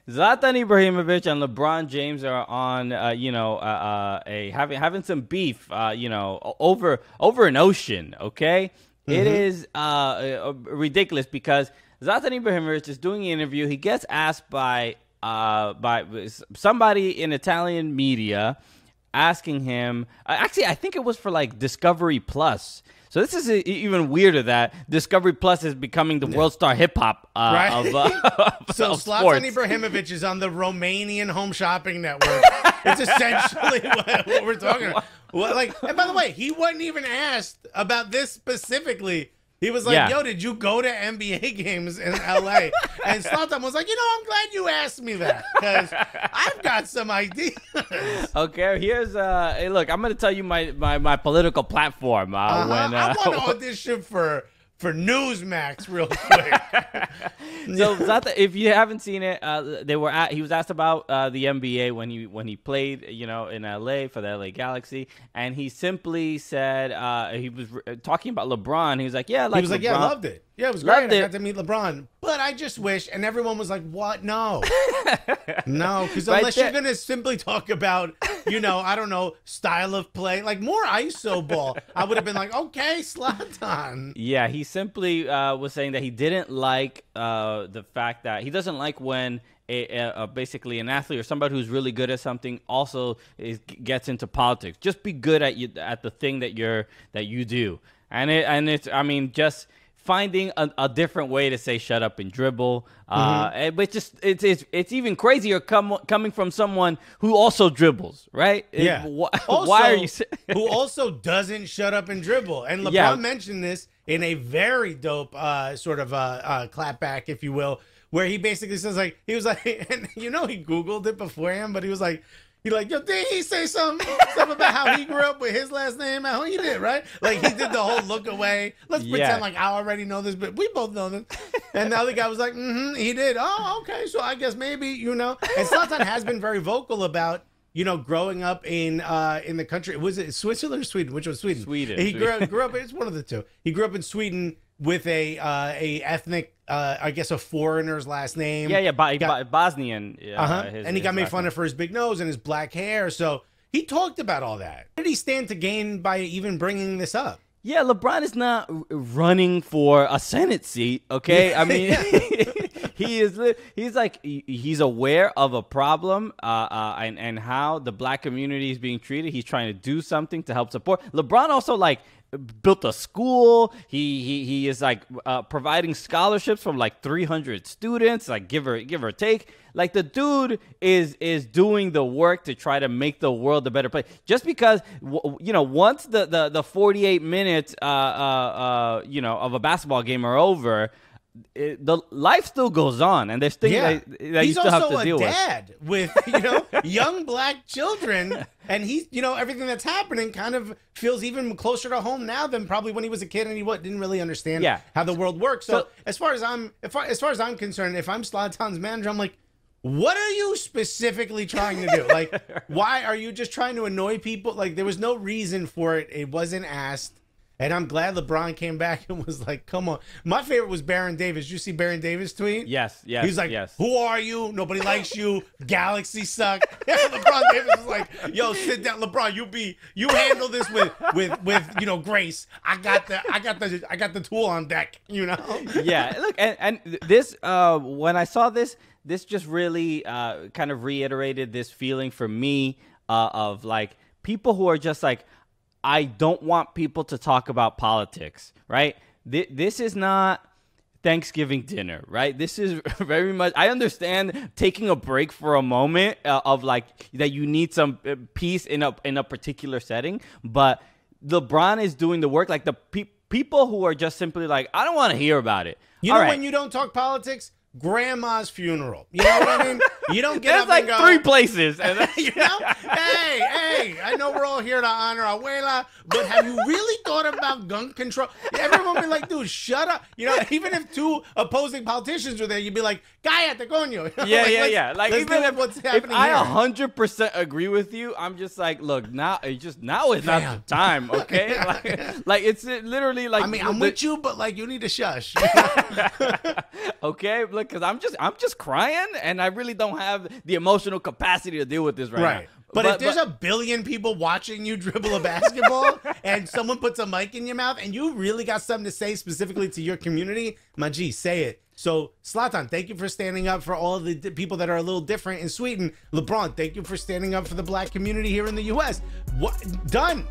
Zlatan Ibrahimović and LeBron James are on, having some beef, over an ocean. Okay, it is ridiculous because Zlatan Ibrahimović is doing an interview. He gets asked by somebody in Italian media, asking him. Actually, I think it was for like Discovery Plus. So this is even weirder that Discovery Plus is becoming the world star hip hop right? So of Zlatan sports. Ibrahimović is on the Romanian Home Shopping Network. It's essentially what we're talking about. And by the way, he wasn't even asked about this specifically. He was like, yo, did you go to NBA games in LA? And Zlatan was like, I'm glad you asked me that because I've got some ideas. Okay, here's hey, look, I'm going to tell you my political platform. I want to audition for Newsmax real quick. So Zlatan, if you haven't seen it, he was asked about the NBA when he played, in LA for the LA Galaxy, and he simply said he was talking about LeBron. He was like, yeah, LeBron. I loved it. Yeah, it was great. I got to meet LeBron, but I just wish. And everyone was like, "What? No, no," because unless you're gonna simply talk about, I don't know, style of play, like more ISO ball, I would have been like, "Okay, Zlatan." Yeah, he simply was saying that he didn't like the fact that he doesn't like when basically an athlete or somebody who's really good at something also gets into politics. Just be good at the thing that you do, and it's just finding a different way to say shut up and dribble. But it's even crazier coming from someone who also dribbles, right? Yeah. Why are you who also doesn't shut up and dribble? And LeBron mentioned this in a very dope sort of clapback, if you will, where he basically says he was like, and he Googled it beforehand, but he was like, yo, did he say something about how he grew up with his last name? How he did, right? Like, he did the whole look away. Let's pretend like I already know this, but we both know this. And the other guy was like, he did. Oh, okay. So I guess maybe, And Zlatan has been very vocal about, growing up in the country. Was it Switzerland or Sweden? Which was Sweden? Sweden. He grew up, it's one of the two. He grew up in Sweden with a ethnic, I guess a foreigner's last name. Bosnian. And he got made fun of for his big nose and his black hair. So he talked about all that. What did he stand to gain by even bringing this up? Yeah, LeBron is not running for a Senate seat, okay? I mean, he's aware of a problem and how the black community is being treated. He's trying to do something to help support. LeBron also built a school. He is providing scholarships from 300 students, give or take. Like, the dude is doing the work to try to make the world a better place. Just because once the 48 minutes of a basketball game are over, the life still goes on, and there's things that you still have to deal with. He's also a dad with young black children, and he's everything that's happening kind of feels even closer to home now than probably when he was a kid and he didn't really understand how the world works. So as far as I'm concerned, if I'm Zlatan's manager, I'm like, what are you specifically trying to do? Why are you just trying to annoy people? There was no reason for it. It wasn't asked. And I'm glad LeBron came back and was like, come on. My favorite was Baron Davis. Did you see Baron Davis' tweet? Yes. He's like, who are you? Nobody likes you. Galaxy suck. LeBron Davis was like, yo, sit down. LeBron, you handle this with grace. I got the tool on deck, Yeah, look, and this when I saw this just really kind of reiterated this feeling for me of people who are just I don't want people to talk about politics, right? This is not Thanksgiving dinner, right? This is very much, I understand taking a break for a moment of that you need some peace in a particular setting, but LeBron is doing the work. The people who are just simply I don't want to hear about it. When you don't talk politics? Grandma's funeral. You know what I mean? You don't get up and go. There's 3 places. Hey, I know we're all here to honor Abuela, but have you really thought about gun control? Everyone be like, dude, shut up. Even if 2 opposing politicians were there, you'd be like, cállate, coño. Yeah. Even if what's happening I 100% agree with you, I'm just look, now is not the time, okay? It's literally I'm with you, but you need to shush. Okay, look, because I'm just crying, and I really don't have the emotional capacity to deal with this right now. But if there's a billion people watching you dribble a basketball and someone puts a mic in your mouth and you really got something to say specifically to your community, my G, say it. So, Zlatan, thank you for standing up for all of the people that are a little different in Sweden. LeBron, thank you for standing up for the black community here in the U.S. Done.